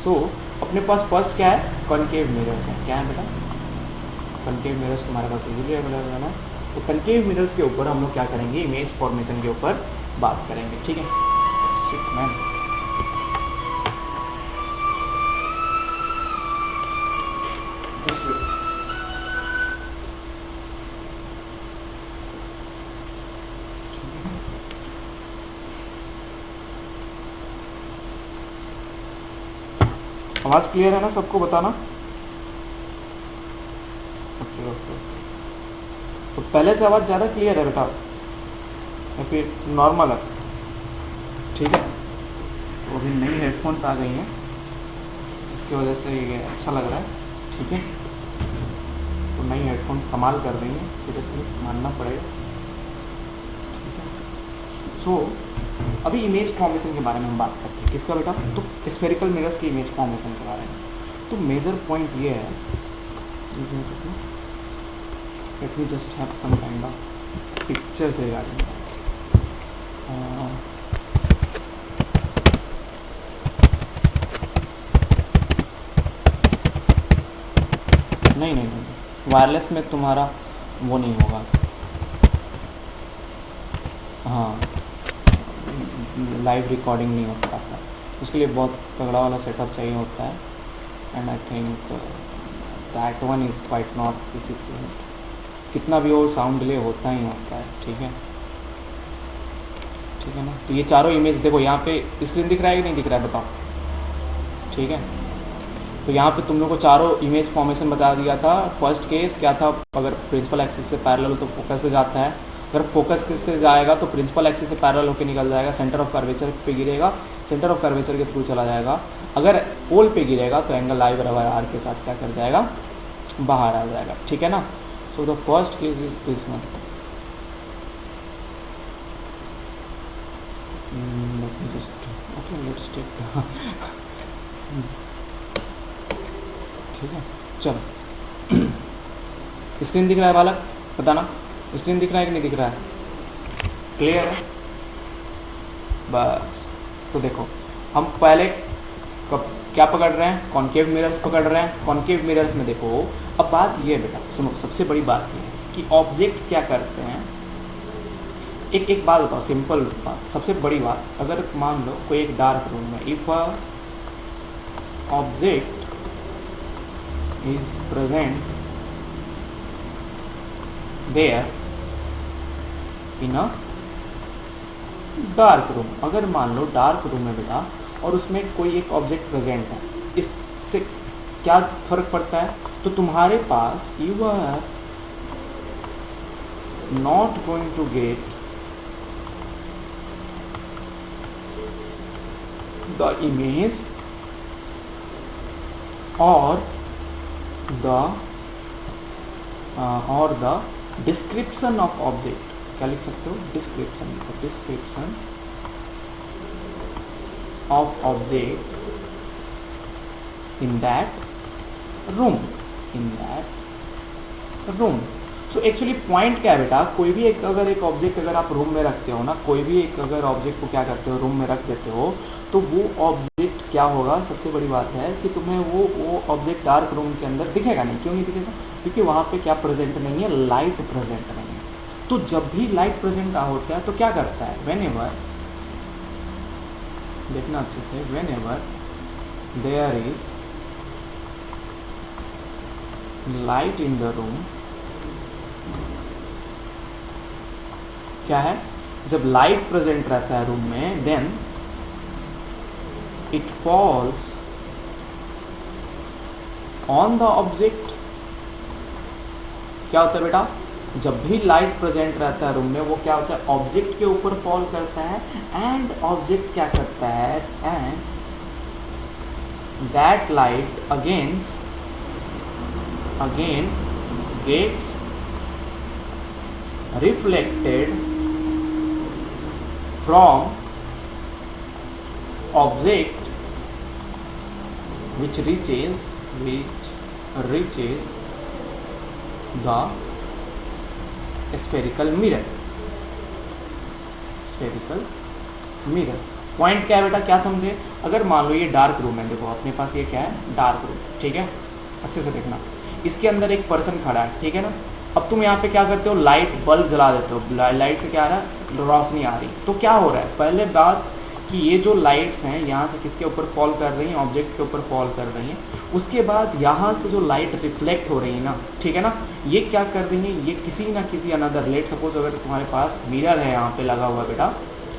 सो अपने पास फर्स्ट क्या है, कॉनकेव मिरर्स है। क्या है बेटा, कॉनकेव मिरर्स तुम्हारे पास इजीली अवेलेबल है ना। तो कॉनकेव मिरर्स के ऊपर हम लोग क्या करेंगे, इमेज फॉर्मेशन के ऊपर बात करेंगे, ठीक है। शिट मैन, आवाज़ क्लियर है ना सबको, बताना। ओके ओके, तो पहले से आवाज़ ज़्यादा क्लियर है बेटा या फिर नॉर्मल है? ठीक है, तो अभी नई हेडफोन्स आ गई हैं जिसकी वजह से ये अच्छा लग रहा है, ठीक है। तो नई हेडफोन्स कमाल कर रही हैं, सीरियसली मानना पड़ेगा, ठीक है। सो अभी इमेज फॉर्मेशन के बारे में हम बात करते हैं। किसका बेटा, तो स्फेरिकल मिरर्स की इमेज फॉर्मेशन के बारे में। तो मेजर पॉइंट ये है, let me just have some kind of picture से रिगार्डिंग। नहीं नहीं नहीं, वायरलेस में तुम्हारा वो नहीं होगा, हाँ लाइव रिकॉर्डिंग नहीं हो पाता, उसके लिए बहुत तगड़ा वाला सेटअप चाहिए होता है। And I think that one is quite not efficient, कितना भी हो साउंड डिले होता ही होता है, ठीक है, ठीक है ना। तो ये चारों इमेज देखो, यहाँ पे स्क्रीन दिख रहा है कि नहीं दिख रहा है बताओ, ठीक है। तो यहाँ पे तुम लोग को चारों इमेज फॉर्मेशन बता दिया था। फर्स्ट केस क्या था, अगर प्रिंसिपल एक्सिस से पैरेलल हो तो फोकस से जाता है, अगर फोकस किससे जाएगा तो प्रिंसिपल एक्सिस से पैरेलल होकर निकल जाएगा, सेंटर ऑफ कर्वेचर पे गिरेगा, सेंटर ऑफ कर्वेचर के थ्रू चला जाएगा। अगर पोल पे गिरेगा तो एंगल आई बराबर आर के साथ क्या कर जाएगा, बाहर आ जाएगा, ठीक है ना। So the first case is this one. Let's take, ठीक है, चलो। स्क्रीन दिख रहा है बालक, बताना स्क्रीन दिख रहा है कि नहीं दिख रहा है, क्लियर है बस। तो देखो हम पहले क्या पकड़ रहे हैं, कॉनकेव मिरर्स पकड़ रहे हैं। कॉनकेव मिरर्स में देखो, अब बात ये है बेटा, सुनो, सबसे बड़ी बात ये है कि ऑब्जेक्ट्स क्या करते हैं। एक बात बताओ, सिंपल बात, सबसे बड़ी बात, अगर मान लो कोई एक डार्क रूम में, if a object is present there in a dark room, अगर मान लो डार्क रूम है बेटा और उसमें कोई एक ऑब्जेक्ट प्रेजेंट है, इससे क्या फर्क पड़ता है, तो तुम्हारे पास you are not going to get the image और the description of object। क्या लिख सकते हो, description of object in that room। So actually point क्या है बेटा, कोई भी एक अगर एक ऑब्जेक्ट अगर आप रूम में रखते हो ना, कोई भी एक अगर ऑब्जेक्ट को क्या करते हो, रूम में रख देते हो, तो वो ऑब्जेक्ट क्या होगा, सबसे बड़ी बात है कि तुम्हें वो ऑब्जेक्ट डार्क रूम के अंदर दिखेगा नहीं। क्यों नहीं दिखेगा, क्योंकि वहाँ पे क्या प्रेजेंट नहीं है, लाइट प्रेजेंट नहीं है। तो जब भी लाइट प्रेजेंट होता है तो क्या करता है, व्हेनेवर, देखना अच्छे से, whenever there is light in the room, क्या है, जब लाइट प्रेजेंट रहता है रूम में, then it falls on the object. क्या होता है बेटा, जब भी लाइट प्रेजेंट रहता है रूम में, वो क्या होता है, ऑब्जेक्ट के ऊपर फॉल करता है, एंड ऑब्जेक्ट क्या करता है, and that light again gets reflected from object which reaches the spherical mirror। Point क्या है बेटा, क्या समझे, अगर मान लो ये डार्क रूम है, देखो अपने पास ये क्या है, डार्क रूम, ठीक है, अच्छे से देखना, इसके अंदर एक पर्सन खड़ा है, ठीक है ना। अब तुम यहाँ पे क्या करते हो, लाइट बल्ब जला देते हो, लाइट से क्या आ रहा है, रोशनी आ रही, तो क्या हो रहा है, पहले बात कि ये जो लाइट्स हैं यहाँ से किसके ऊपर फॉल कर रही हैं, ऑब्जेक्ट के ऊपर फॉल कर रही हैं, उसके बाद यहाँ से जो लाइट रिफ्लेक्ट हो रही है ना, ठीक है ना, ये क्या कर रही है, ये किसी ना किसी अनदर, लेट सपोज अगर तुम्हारे पास मिरर है यहाँ पे लगा हुआ बेटा,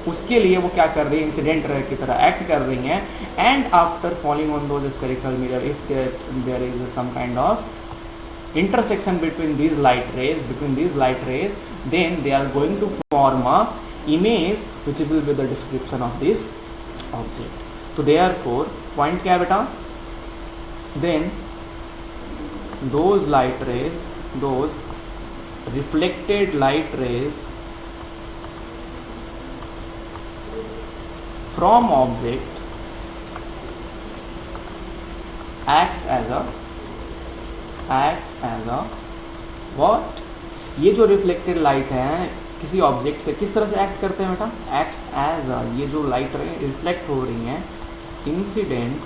उसके लिए वो क्या कर रही है, इंसिडेंट रे की तरह एक्ट कर रही हैं, and after falling on those spherical mirror, if there is some kind of intersection between these light rays, then they are going to form a image which will be the description of this object. तो therefore point क्या है बेटा, then those light rays, those reflected light rays from object acts as a what, ये जो reflected light है किसी object से किस तरह से एक्ट करते हैं बेटा, एक्ट्स एज अ, ये जो लाइट रिफ्लेक्ट हो रही हैं, incident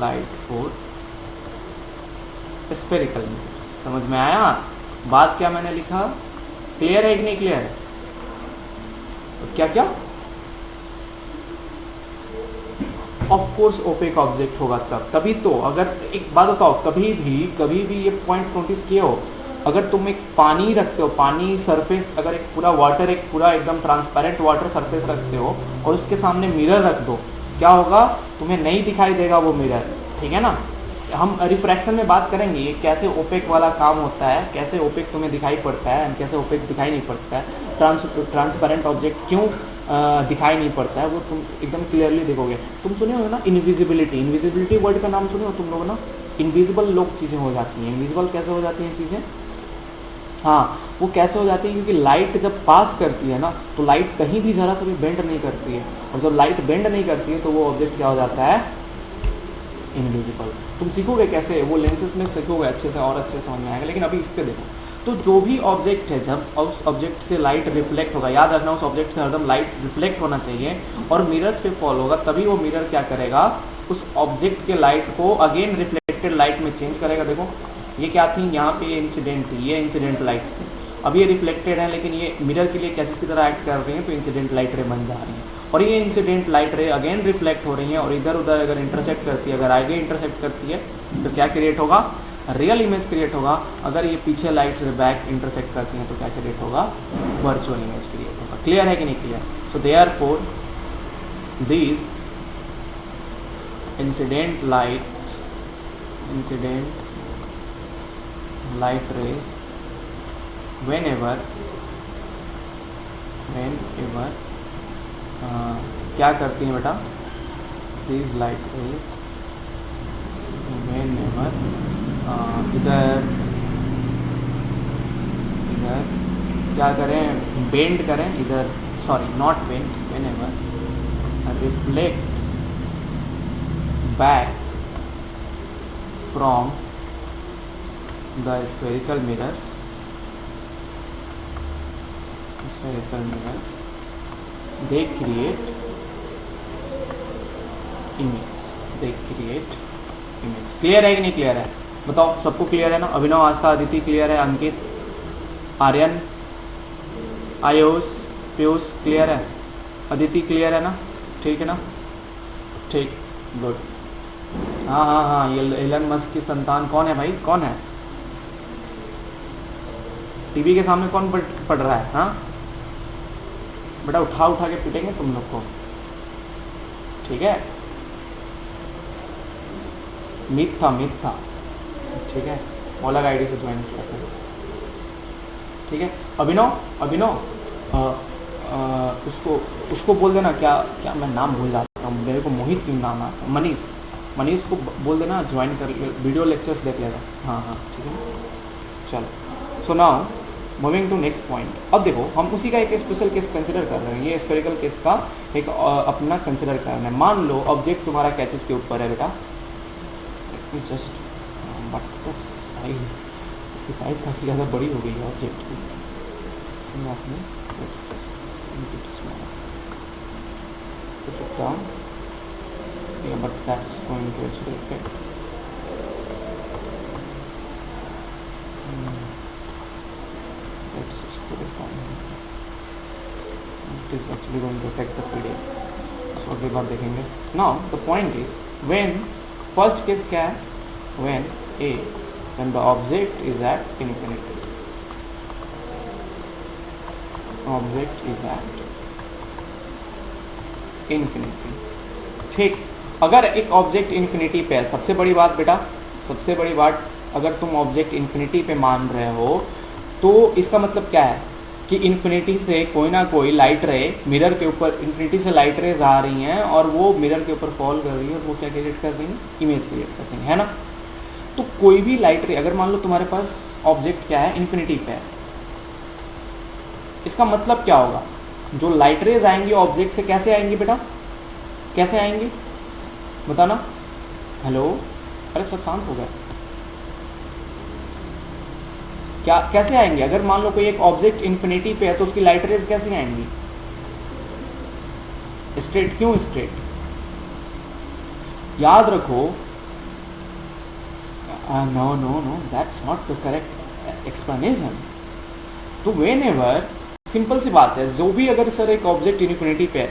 light for spherical mirrors. समझ में आया बात, क्या मैंने लिखा, क्लियर है कि नहीं क्लियर है, तो क्या क्या ऑफ कोर्स ओपेक ऑब्जेक्ट होगा तभी तो, अगर एक बात बताओ, कभी भी ये पॉइंट नोटिस किए हो, अगर तुम एक पानी रखते हो, पानी सरफेस, अगर एक पूरा वाटर, एक पूरा एकदम ट्रांसपेरेंट वाटर सरफेस रखते हो और उसके सामने मिरर रख दो, क्या होगा, तुम्हें नहीं दिखाई देगा वो मिरर, ठीक है ना। हम रिफ्रैक्शन में बात करेंगे ये कैसे ओपेक वाला काम होता है, कैसे ओपेक तुम्हें दिखाई पड़ता है, कैसे ओपेक दिखाई नहीं पड़ता है, ट्रांसपेरेंट ऑब्जेक्ट क्यों दिखाई नहीं पड़ता है, वो तुम एकदम क्लियरली देखोगे। तुम सुने हो ना इनविजिबिलिटी वर्ड का नाम सुने हो तुम लोग ना, इनविजिबल लोग चीज़ें हो जाती हैं, इनविजिबल कैसे हो जाती हैं चीज़ें, हाँ वो कैसे हो जाती है, क्योंकि लाइट जब पास करती है ना, तो लाइट कहीं भी ज़रा सा भी बेंड नहीं करती है, और जब लाइट बेंड नहीं करती है तो वो ऑब्जेक्ट क्या हो जाता है, इनविजिबल। तुम सीखोगे कैसे, वो लेंसेज में सीखोगे अच्छे से और अच्छे समझ में आएगा, लेकिन अभी इस पर देखो। तो जो भी ऑब्जेक्ट है, जब उस ऑब्जेक्ट से लाइट रिफ्लेक्ट होगा, याद रखना उस ऑब्जेक्ट से हरदम लाइट रिफ्लेक्ट होना चाहिए, और मिरर्स पे फॉल होगा, तभी वो मिरर क्या करेगा, उस ऑब्जेक्ट के लाइट को अगेन रिफ्लेक्टेड लाइट में चेंज करेगा। देखो ये क्या थी, यहाँ पे इंसिडेंट थी, ये इंसिडेंट लाइट्स थी, अब ये रिफ्लेक्टेड है, लेकिन ये मिरर के लिए कैसे की तरह एक्ट कर रही हैं, तो इंसिडेंट लाइट रे बन जा रही हैं, और ये इंसिडेंट लाइट रे अगेन रिफ्लेक्ट हो रही हैं, और इधर उधर अगर इंटरसेक्ट करती है, अगर आगे इंटरसेक्ट करती है तो क्या क्रिएट होगा, रियल इमेज क्रिएट होगा। अगर ये पीछे लाइट से बैक इंटरसेक्ट करती हैं तो क्या क्रिएट होगा, वर्चुअल इमेज क्रिएट होगा। क्लियर है कि नहीं clear. So therefore these incident light raise whenever क्या करती हैं बेटा, these light rays whenever इधर क्या करें, बेंड करें, इधर sorry not bend, whenever reflect back from the spherical mirrors, they create image। Clear है कि नहीं क्लियर है, बताओ सबको क्लियर है ना। अभिनव, आस्था, अदिति क्लियर है, अंकित, आर्यन, आयुष, पीयूष क्लियर है, अदिति क्लियर है ना, ठीक है ना, ठीक, गुड। हाँ, ये एलन मस्क की संतान कौन है भाई, कौन है, टीवी के सामने कौन पढ़ रहा है, हाँ बेटा उठा के पीटेंगे तुम लोग को, ठीक है, मिथ था, ठीक है, ओला आईडी से ज्वाइन किया था, ठीक है। अभिनव उसको बोल देना, क्या मैं नाम भूल जाता हूँ, मेरे को मोहित क्यों नाम आता है, मनीष को बोल देना ज्वाइन कर, वीडियो लेक्चर्स देख लेगा, हाँ ठीक है, चलो। So now moving to next point. अब देखो हम उसी का एक स्पेशल केस कंसिडर कर रहे हैं, ये स्फेरिकल केस का एक अपना कंसिडर करना है। मान लो ऑब्जेक्ट तुम्हारा कैचेस के ऊपर है बेटा, जस्ट बट द साइज, इसकी साइज़ काफ़ी ज़्यादा बड़ी हो गई है ऑब्जेक्ट की, put it down. Yeah, but that's going to actually affect. Let's just put it down. It is actually going to affect the PDF. So अगली बार देखेंगे. Now the point is, when first case क्या है? When A, when the object is at infinity. Object is at infinity. ठीक. अगर एक object infinity पे है, सबसे बड़ी बात बेटा, सबसे बड़ी बात, अगर तुम ऑब्जेक्ट इन्फिनिटी पे मान रहे हो तो इसका मतलब क्या है कि इन्फिनिटी से कोई ना कोई लाइट रे मिरर के ऊपर, इन्फिनिटी से लाइट रेज आ रही हैं और वो मिरर के ऊपर फॉल कर रही है और वो क्या क्रिएट कर रही है? इमेज क्रिएट कर रही है ना. तो कोई भी लाइट रे, अगर मान लो तुम्हारे पास ऑब्जेक्ट क्या है, इन्फिनिटी पे है, इसका मतलब क्या होगा? जो लाइट रेज आएंगी ऑब्जेक्ट से कैसे आएंगी बेटा? कैसे आएंगी बताना. हेलो, अरे सब शांत हो गया. क्या कैसे आएंगे? अगर मान लो कोई एक ऑब्जेक्ट इन्फिनिटी पे है तो उसकी लाइट रेज कैसे आएंगी? स्ट्रेट. क्यों स्ट्रेट? याद रखो, no no no, that's not the correct explanation. तो व्हेनेवर, सिंपल सी बात है, जो भी अगर सर एक ऑब्जेक्ट इन्फिनिटी पे है,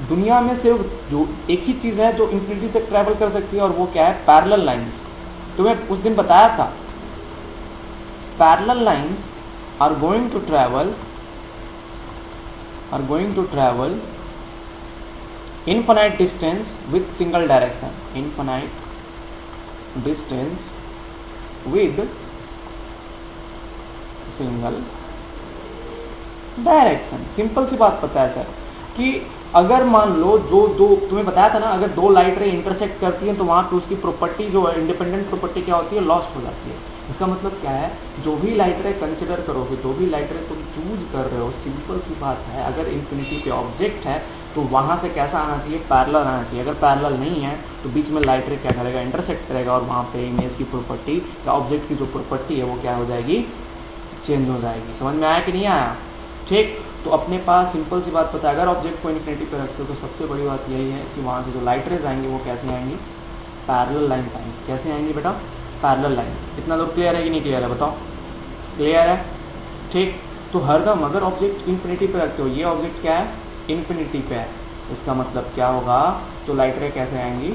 दुनिया में सिर्फ जो एक ही चीज है जो इन्फिनिटी तक ट्रैवल कर सकती है और वो क्या है? Parallel lines. तो मैं उस दिन बताया था, parallel lines are going to travel infinite distance with single direction. Infinite distance with single direction. Simple सी बात पता है सर कि अगर मान लो जो दो, तुम्हें बताया था ना, अगर दो लाइट रे इंटरसेक्ट करती हैं तो वहां पे उसकी प्रॉपर्टी जो है, इंडिपेंडेंट प्रॉपर्टी क्या होती है? लॉस्ट हो जाती है. इसका मतलब क्या है? जो भी लाइट रे कंसिडर करोगे, जो भी लाइट रे तुम चूज कर रहे हो, सिंपल सी बात है, अगर इन्फिनिटी पे ऑब्जेक्ट है तो वहां से कैसा आना चाहिए? पैरेलल आना चाहिए. अगर पैरेलल नहीं है तो बीच में लाइट रे क्या करेगा? इंटरसेक्ट करेगा और वहां पे इमेज की प्रॉपर्टी या ऑब्जेक्ट की जो प्रॉपर्टी है वो क्या हो जाएगी? चेंज हो जाएगी. समझ में आया कि नहीं आया? ठीक. तो अपने पास सिंपल सी बात पता है, अगर ऑब्जेक्ट को इन्फिनिटी पे रखते हो तो सबसे बड़ी बात यही है कि वहाँ से जो लाइट रेज आएंगी वो कैसे आएंगी? पैरेलल लाइंस आएंगी. कैसे आएंगी बेटा? Parallel lines. कितना लोग क्लियर है कि नहीं क्लियर है? बताओ. क्लियर है? ठीक. तो हरदम अगर ऑब्जेक्ट इन्फिनिटी पे रखते हो, ये ऑब्जेक्ट क्या है? इन्फिनिटी पे है, इसका मतलब क्या होगा? जो लाइट रे कैसे आएंगी?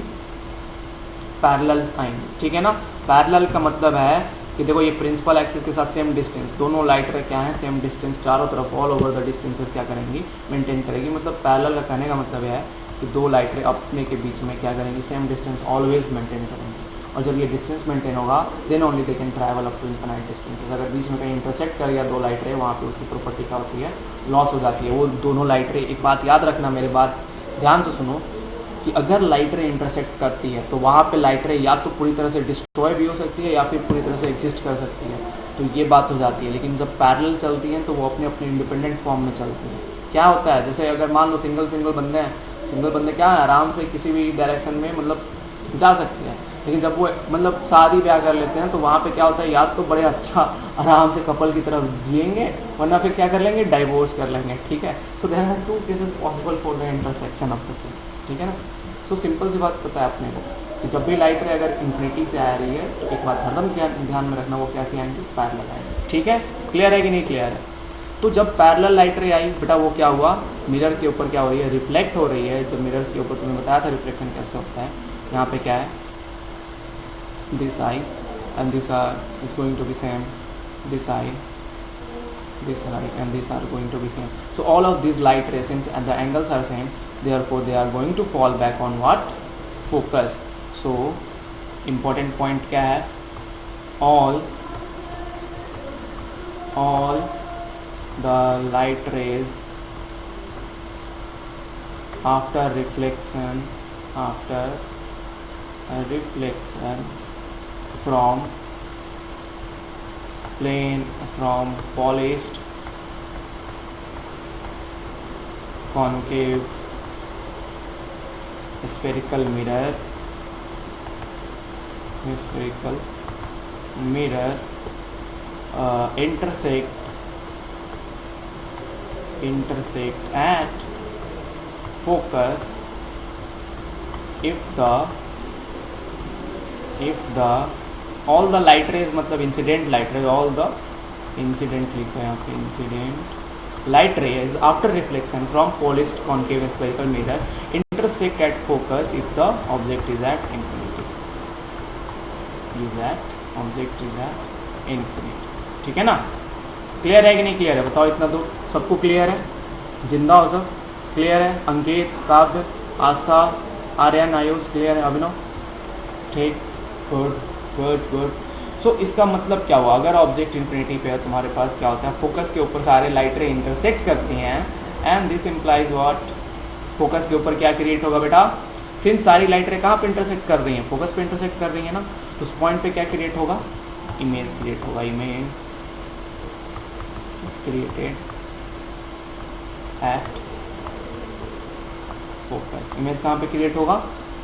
पैरेलल आएंगी. ठीक है ना. पैरेलल का मतलब है कि देखो ये प्रिंसिपल एक्सिस के साथ सेम डिस्टेंस, दोनों लाइट रे क्या है? सेम डिस्टेंस, चारों तरफ ऑल ओवर द डिस्टेंसेस क्या करेंगी? मेंटेन करेगी. मतलब पैरेलल का कहने का मतलब है कि दो लाइट रे अपने के बीच में क्या करेंगी? सेम डिस्टेंस ऑलवेज मेंटेन करेंगी. और जब ये डिस्टेंस मेंटेन होगा then only they can travel up to infinite distances. अगर बीच में कहीं इंटरसेक्ट कर गया दो लाइट रे, वहाँ पे उसकी प्रॉपर्टी क्या होती है? लॉस हो जाती है. वो दोनों लाइट रे, एक बात याद रखना, मेरे बात ध्यान से सुनो, कि अगर लाइट रे इंटरसेक्ट करती है तो वहाँ पे लाइट रे या तो पूरी तरह से डिस्ट्रॉय भी हो सकती है या फिर पूरी तरह से एग्जिस्ट कर सकती है. तो ये बात हो जाती है. लेकिन जब पैरेलल चलती हैं तो वो अपने अपने इंडिपेंडेंट फॉर्म में चलती हैं. क्या होता है? जैसे अगर मान लो सिंगल बंदे हैं, सिंगल बंदे क्या है? आराम से किसी भी डायरेक्शन में मतलब जा सकते हैं. लेकिन जब वो मतलब शादी ब्याह कर लेते हैं तो वहाँ पे क्या होता है? या तो बड़े अच्छा आराम से कपल की तरफ जिएंगे, वरना फिर क्या कर लेंगे? डाइवोर्स कर लेंगे. ठीक है. So there are two cases possible for the intersection of the two. ठीक है ना. सो सिंपल सी बात पता है अपने को कि जब भी लाइट रे अगर इन्फिनिटी से आ रही है तो एक बात हरदम ध्यान में रखना, वो कैसी आएंगी? पैरेलल आएंगी. ठीक है. क्लियर है कि नहीं क्लियर है? तो जब पैरेलल लाइट रे आई बेटा, वो क्या हुआ? मिरर के ऊपर क्या हो रही है? रिफ्लेक्ट हो रही है. जब मिरर्स के ऊपर तुम्हें बताया था रिफ्लेक्शन कैसे होता है. यहाँ पे क्या है? This I and this R is going to be same. This I and these are going to be same. So all of these light rays, since the angles are same, therefore they are going to fall back on what? Focus. So important point क्या है? all the light rays after reflection from polished concave spherical mirror intersect at focus if the all the light rays, मतलब incident light rays, all the incident लिखा है यहाँ पे, incident light rays after reflection from polished concave spherical mirror intersect at focus if the object is at infinity, object is at infinity। ठीक है ना, clear है कि नहीं क्लियर है, बताओ इतना तो सबको क्लियर है, जिंदा हो सब, क्लियर है, अंकित, काव्य, आस्था, आर्यन, आयुष, क्लियर है, अभिनव, ठीक, गुड गुड गुड। सो इसका मतलब क्या हुआ, अगर ऑब्जेक्ट इन्फिनिटी पे है तुम्हारे पास क्या होता है, फोकस के ऊपर सारे लाइट रे इंटरसेक्ट करती हैं, and this implies what, focus के ऊपर क्या क्रिएट होगा बेटा, सिंस सारी लाइट रे कहाँ पे इंटरसेक्ट कर रही हैं, फोकस पे इंटरसेक्ट कर रही है ना, उस पॉइंट पे क्या क्रिएट होगा, इमेज क्रिएट होगा, image is created at focus. Image कहाँ पे क्रिएट होगा,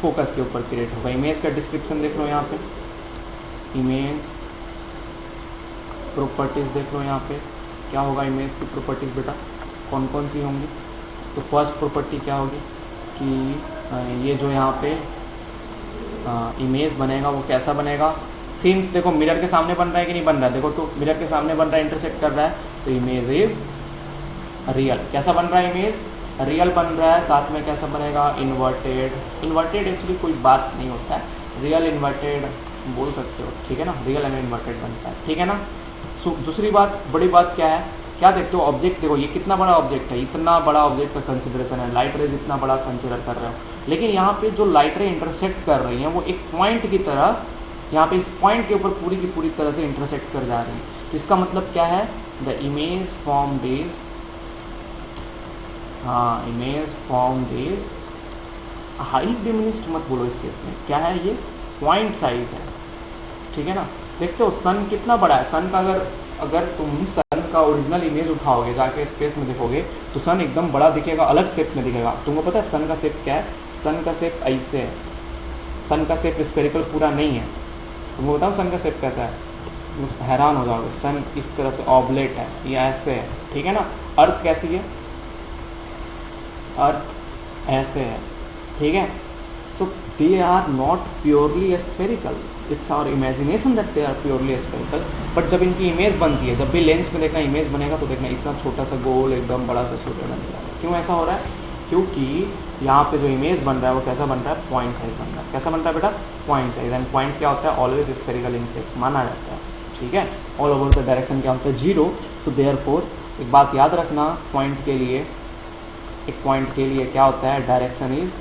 फोकस के ऊपर क्रिएट होगा। इमेज का डिस्क्रिप्शन देख लो यहाँ पे, इमेज प्रॉपर्टीज देख लो यहाँ पे, क्या होगा इमेज की प्रॉपर्टीज बेटा, कौन कौन सी होंगी। तो फर्स्ट प्रॉपर्टी क्या होगी कि ये जो यहाँ पे इमेज बनेगा वो कैसा बनेगा, सीन्स देखो मिरर के सामने बन रहा है कि नहीं बन रहा है, देखो तो मिरर के सामने बन रहा है, इंटरसेक्ट कर रहा है, तो इमेज इज रियल। कैसा बन रहा है, इमेज रियल बन रहा है, साथ में कैसा बनेगा, इन्वर्टेड। इन्वर्टेड एक्चुअली कोई बात नहीं होता है, रियल इन्वर्टेड बोल सकते हो, ठीक है ना, रियल एंड इन्वर्टेड बनता है, ठीक है ना। दूसरी बात, बड़ी बात क्या है, क्या देखते हो, ऑब्जेक्ट देखो ये कितना बड़ा ऑब्जेक्ट है, इतना बड़ा ऑब्जेक्ट का कंसिडरेशन है, लाइट रेज इतना बड़ा कंसिडर कर रहे हो, लेकिन यहाँ पे जो लाइट रे इंटरसेक्ट कर रही हैं वो एक पॉइंट की तरह, यहाँ पे इस पॉइंट के ऊपर पूरी की पूरी तरह से इंटरसेक्ट कर जा रही है। तो इसका मतलब क्या है, द इमेज फ्रॉम दिस, हाँ image from this high diminished मत बोलो इस केस में, क्या है ये, पॉइंट साइज है, ठीक है ना। देखते हो सन कितना बड़ा है, सन का अगर तुम सन का ओरिजिनल इमेज उठाओगे जाके स्पेस में देखोगे तो सन एकदम बड़ा दिखेगा, अलग शेप में दिखेगा। तुमको पता है सन का शेप क्या है, सन का शेप ऐसे है, सन का शेप स्फेरिकल पूरा नहीं है। तुमको बताओ सन का शेप कैसा है, तुम हैरान हो जाओगे, सन इस तरह से ऑब्लेट है, ये ऐसे है, ठीक है ना। अर्थ कैसी है, अर्थ ऐसे है, ठीक है। तो they are not purely spherical, it's our imagination that they are purely spherical. But जब इनकी इमेज बनती है, जब भी लेंस में देखना इमेज बनेगा तो देखना इतना छोटा सा गोल एकदम बड़ा सा छोटा बन रहा है। क्यों ऐसा हो रहा है, क्योंकि यहाँ पे जो इमेज बन रहा है वो कैसा बन रहा है, पॉइंट साइज बन रहा है। कैसा बन रहा है बेटा, पॉइंट साइज। एंड पॉइंट क्या होता है, ऑलवेज स्फेरिकल इन शेप माना जाता है, ठीक है। ऑल ओवर द डायरेक्शन क्या होता है, जीरो। सो देयरफॉर एक बात याद रखना, पॉइंट के लिए, एक पॉइंट के लिए क्या होता है, डायरेक्शन इज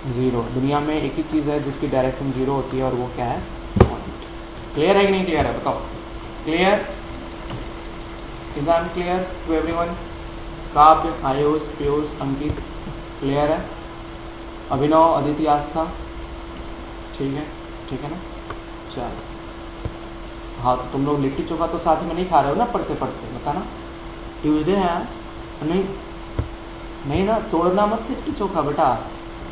जीरो। दुनिया में एक ही चीज़ है जिसकी डायरेक्शन जीरो होती है और वो क्या है, पॉइंट। क्लियर है कि नहीं क्लियर है, बताओ। Clear, is I am clear to everyone. Kavya, Ayush, Piyush, Ankit, clear है। अभिनव, अदिति, आस्था, ठीक है ना। चलो हाँ, तो तुम लोग लिट्टी चोखा तो साथ में नहीं खा रहे हो ना पढ़ते पढ़ते, बताना। ट्यूजडे है आज, नहीं ना, तोड़ना मत लिट्टी चोखा बेटा।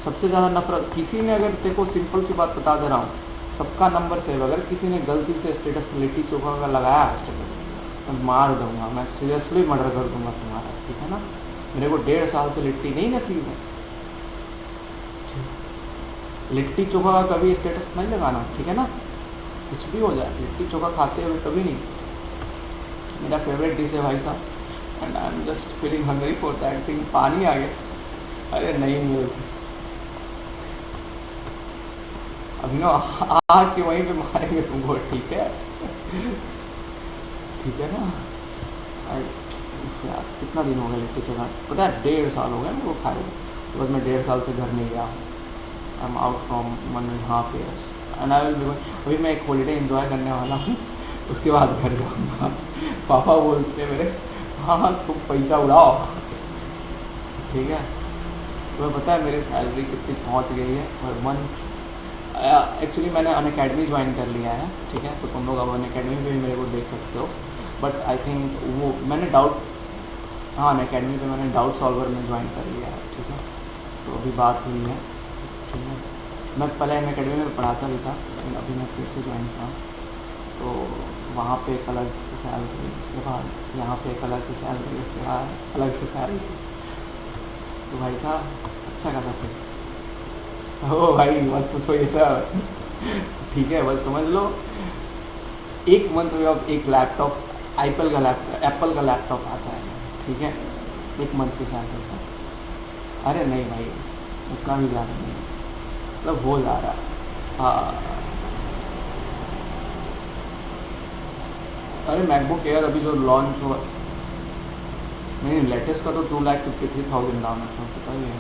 सबसे ज़्यादा नफरत किसी ने, अगर देखो सिंपल सी बात बता दे रहा हूँ, सबका नंबर सेव, अगर किसी ने गलती से स्टेटस में लिट्टी चोखा का लगाया स्टेटस, तो मार दूंगा मैं, सीरियसली मर्डर कर दूंगा तुम्हारा, ठीक है ना। मेरे को 1.5 साल से लिट्टी नहीं नसीब है, लिट्टी चोखा का कभी स्टेटस नहीं लगाना, ठीक है ना। कुछ भी हो जाए, लिट्टी चोखा खाते हुए कभी नहीं। मेरा फेवरेट डिश है भाई साहब, and I am just feeling hungry for that thing. पानी आ गया, अरे नहीं मिलती अभी ना, आके वहीं पे मारेंगे तुमको, ठीक है, ठीक है ना। यार कितना दिन हो गया लिट्टी चोखा, पता है 1.5 साल हो गया मेरे को खाए, तो बस मैं 1.5 साल से घर नहीं गया हूँ। I am out from 1.5 years and I will be, अभी मैं एक हॉलीडे एंजॉय करने वाला हूँ, उसके बाद घर जाऊँगा। पापा बोलते हैं मेरे, हाँ तुम पैसा उड़ाओ, ठीक है। तुम्हें पता है मेरी सैलरी कितनी पहुँच गई है पर मंथ। एक्चुअली मैंने अन अकेडमी ज्वाइन कर लिया है, ठीक है, तो तुम लोग अब अन अकेडमी में भी मेरे को देख सकते हो। बट आई थिंक वो मैंने डाउट, हाँ अन अकेडमी पे मैंने डाउट सॉल्वर में ज्वाइन कर लिया है, ठीक है। तो अभी बात हुई है, ठीक है। मैं पहले अन अकेडमी में पढ़ाता भी था, लेकिन अभी मैं फिर से ज्वाइन किया, तो वहाँ पे एक अलग से सैलरी, उसके बाद यहाँ पे एक अलग से सैलरी, उसके बाद अलग से सैलरी। तो भाई साहब अच्छा खासा पैसा, ओ भाई मत पूछो ये सब, ठीक है बस समझ लो 1 मंथ में अब एक लैपटॉप एप्पल का लैपटॉप आ जाएगा, ठीक है 1 मंथ के साथ ऐसा। अरे नहीं भाई उतना भी ज़्यादा नहीं, मतलब हो जा रहा है। हाँ अरे मैकबुक एयर अभी जो लॉन्च हुआ, नहीं लेटेस्ट का तो 2,53,000 दाम है, तो पता ही है।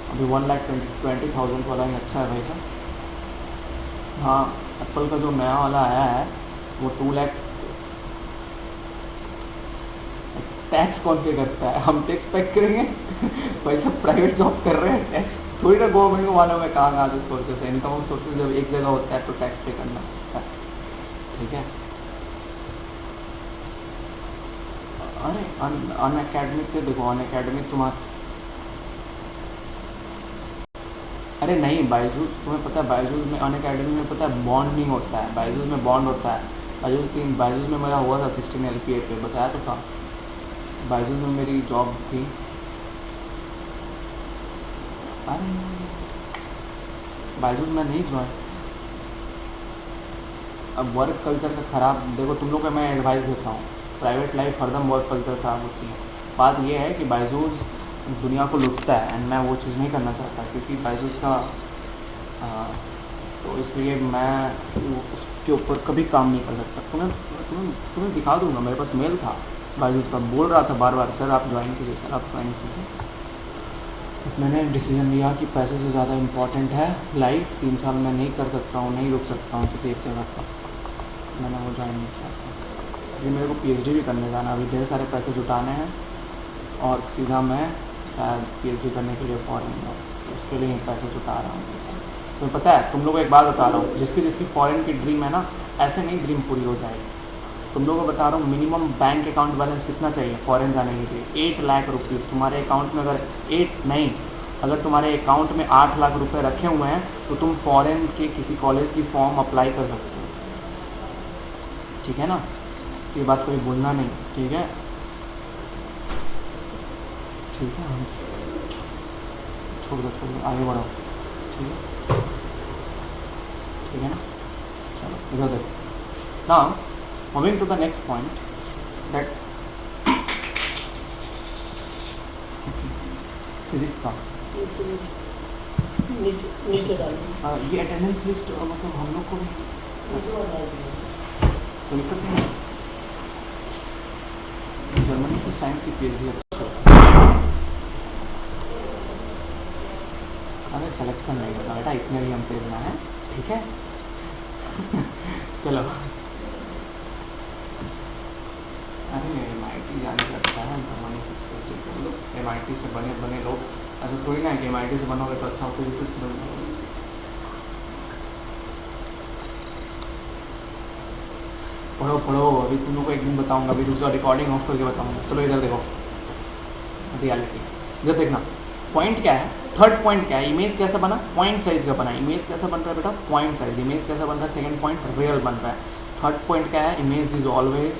अभी 1,20,000 वाला ही अच्छा है भाई साहब। हाँ एप्पल का जो नया वाला आया है वो 2 लाख। टैक्स कौन पे करता है, हम टैक्स पे करेंगे भाई सब प्राइवेट जॉब कर रहे हैं, टैक्स थोड़ी ना गवर्नमेंट को मालूम है कहाँ से सोर्सेस है। इनकम सोर्सेज जब एक जगह होता है तो टैक्स पे करना होता है, ठीक है। अरे अन अकेडमिक पे देखो, अन अकेडमिक तुम्हारा, अरे नहीं बायजूस तुम्हें पता है, बायजूस में अन अकेडमी में पता है बॉन्ड नहीं होता है, बायजूस में बॉन्ड होता है। बायजूस में मेरा हुआ था 16 LPA पे, बताया तो था। बायजूस में मेरी जॉब थी। अरे बायजूस में नहीं ज्वाइन, अब वर्क कल्चर का ख़राब देखो तुम लोग को मैं एडवाइस देता हूँ, प्राइवेट लाइफ हरदम वर्क कल्चर ख़राब होती है। बात ये है कि बायजूस दुनिया को लुटता है एंड मैं वो चीज़ नहीं करना चाहता, क्योंकि बायजूस का तो इसलिए मैं उसके ऊपर कभी काम नहीं कर सकता। तुम्हें दिखा दूँगा, मेरे पास मेल था बायजूस का, बोल रहा था बार बार सर आप ज्वाइन कीजिए, सर आप ज्वाइन कीजिए। मैंने डिसीजन लिया कि पैसे से ज़्यादा इम्पॉर्टेंट है लाइफ, 3 साल मैं नहीं कर सकता हूँ, नहीं रुक सकता हूँ किसी एक जगह पर, मैंने वो ज्वाइन नहीं किया था। अभी मेरे को PhD भी करने जाना, अभी ढेर सारे पैसे जुटाने हैं और सीधा मैं शायद PhD करने के लिए फॉरेन जाऊँ, उसके लिए पैसे जुटा रहा हूँ पैसा। तुम्हें पता है तुम लोगों को एक बात बता रहा हूँ, जिसकी फॉरेन की ड्रीम है ना, ऐसे नहीं ड्रीम पूरी हो जाएगी। तुम लोगों को बता रहा हूँ मिनिमम बैंक अकाउंट बैलेंस कितना चाहिए फॉरेन जाने के लिए, 8 लाख रुपये तुम्हारे अकाउंट में। अगर तुम्हारे अकाउंट में 8 लाख रुपए रखे हुए हैं तो तुम फॉरेन के किसी कॉलेज की फॉर्म अप्लाई कर सकते हो, ठीक है ना। ये बात कोई भूलना नहीं, ठीक है, ठीक है। हम छोड़ दो आगे बढ़ो, ठीक है, ठीक है ना। चलो इधर देखो ना, moving to the next point that physics का नीचे डालिए, ये अटेंडेंस लिस्ट मतलब हम लोग को भी कोई दिक्कत नहीं है। जर्मनी से साइंस की PhD अच्छी, अरे सिलेक्शन नहीं होता बेटा, इतने भी हम तेज ना है, ठीक है चलो अरे MIT जाने लगता है जर्मनी से, लोग MIT से बने लोग, ऐसा थोड़ी ना है कि MIT से बनोगे तो अच्छा फिजिसिस्ट बनोगे। पढ़ो अभी तुम लोग को एक दिन बताऊंगा, अभी दूसरा रिकॉर्डिंग ऑफ करके बताऊंगा। चलो इधर देखो रियलिटी, इधर देखना पॉइंट क्या है, थर्ड पॉइंट क्या है, इमेज कैसा बना, पॉइंट साइज का बना। इमेज कैसा बन रहा है बेटा, पॉइंट साइज। इमेज कैसा बन रहा है, सेकंड पॉइंट रियल बन रहा है। थर्ड पॉइंट क्या है, image is always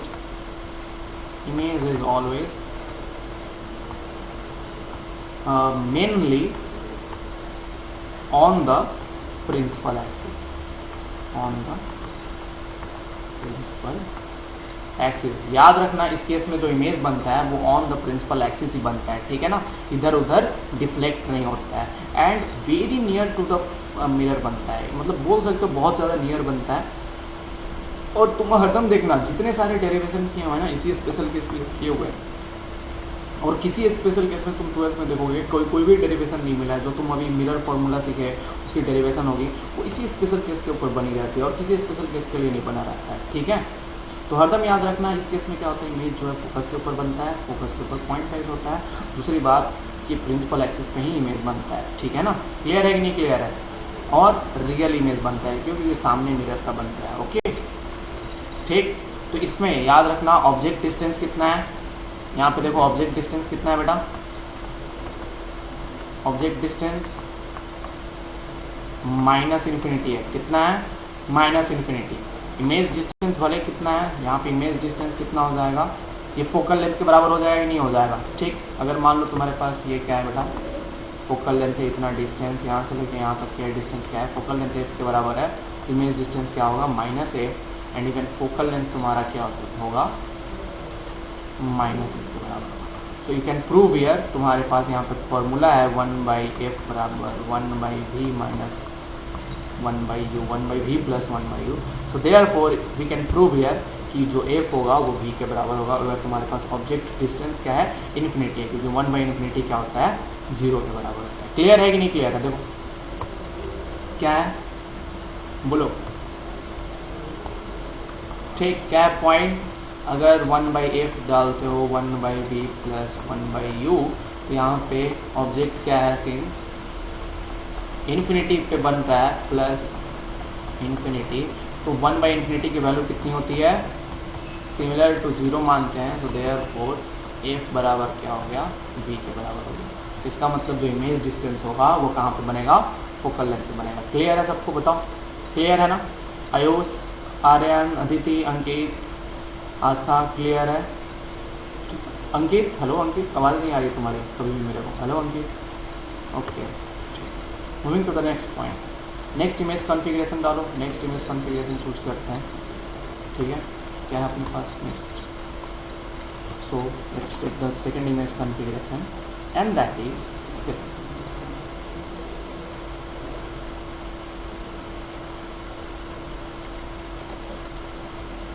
mainly on the principal axis, याद रखना इस केस में जो इमेज बनता है वो ऑन द प्रिंसिपल एक्सिस ही बनता है, ठीक है ना, इधर उधर डिफ्लेक्ट नहीं होता है and very near to the mirror बनता है, मतलब बोल सकते हो बहुत ज़्यादा नियर बनता है। और तुम हरदम देखना जितने सारे डेरिवेशन किए हुए हैं ना इसी स्पेशल केस के किए हुए हैं, और किसी स्पेशल केस में तुम 12th में देखोगे कोई भी डेरिवेशन नहीं मिला है, जो तुम अभी मिरर फॉर्मूला सीखे उसकी डेरिवेशन होगी वो इसी स्पेशल केस के ऊपर बनी रहती है और किसी स्पेशल केस के लिए नहीं बना रहता है, ठीक है। तो हरदम याद रखना इस केस में क्या होता है, इमेज जो है फोकस के ऊपर बनता है, फोकस के ऊपर पॉइंट साइज होता है। दूसरी बात कि प्रिंसिपल एक्सिस पे ही इमेज बनता है, ठीक है ना, क्लियर है कि नहीं क्लियर है। और रियल इमेज बनता है क्योंकि ये सामने मिरर का बनता है, ओके ठीक। तो इसमें याद रखना ऑब्जेक्ट डिस्टेंस कितना है, यहाँ पे देखो ऑब्जेक्ट डिस्टेंस कितना है बेटा, ऑब्जेक्ट डिस्टेंस -∞ है, कितना है -∞। इमेज डिस्टेंस भले कितना है, यहाँ पे इमेज डिस्टेंस कितना हो जाएगा, ये फोकल लेंथ के बराबर हो जाएगा नहीं हो जाएगा, ठीक। अगर मान लो तुम्हारे पास ये क्या है बेटा, फोकल लेंथ है इतना डिस्टेंस, यहाँ से लेके यहाँ तक क्या डिस्टेंस क्या है, फोकल लेंथ एफ के बराबर है, इमेज डिस्टेंस क्या होगा minus F, and even focal length तुम्हारा क्या होगा माइनस एफ के बराबर होगा। So you can prove here, तुम्हारे पास यहाँ पे फॉर्मूला है 1/f बराबर 1/v minus 1/u, 1/v plus 1/u। So therefore we can prove here कि जो f होगा वो v के बराबर होगा अगर तुम्हारे पास ऑब्जेक्ट डिस्टेंस क्या है इन्फिनिटी है, क्योंकि 1/इन्फिनिटी क्या होता है 0 के बराबर होता है। क्लियर है कि नहीं क्लियर है? देखो क्या है बोलो, ठीक क्या है पॉइंट, अगर 1/f डालते हो 1/v प्लस 1/u तो यहाँ पे ऑब्जेक्ट क्या है सिंस इन्फिनिटी पे बन रहा है प्लस इन्फिनिटी, तो 1/इन्फिनिटी की वैल्यू कितनी होती है सिमिलर टू 0 मानते हैं। सो देयरफॉर f बराबर क्या हो गया v के बराबर हो गया। तो इसका मतलब जो इमेज डिस्टेंस होगा वो कहाँ पे बनेगा फोकल लेंथ पे बनेगा। क्लियर है सबको? बताओ क्लियर है ना? आयुष, आर्यन, अदिति, अंकित, आस्था क्लियर है? अंकित हेलो, अंकित आवाज़ नहीं आ रही तुम्हारी कभी भी मेरे को। Hello Ankit, okay. Moving to the next point, next image configuration डालो, नेक्स्ट इमेज कॉन्फ़िगरेशन चूज करते हैं, ठीक है क्या है अपने पास next. So let's take the second image configuration and that is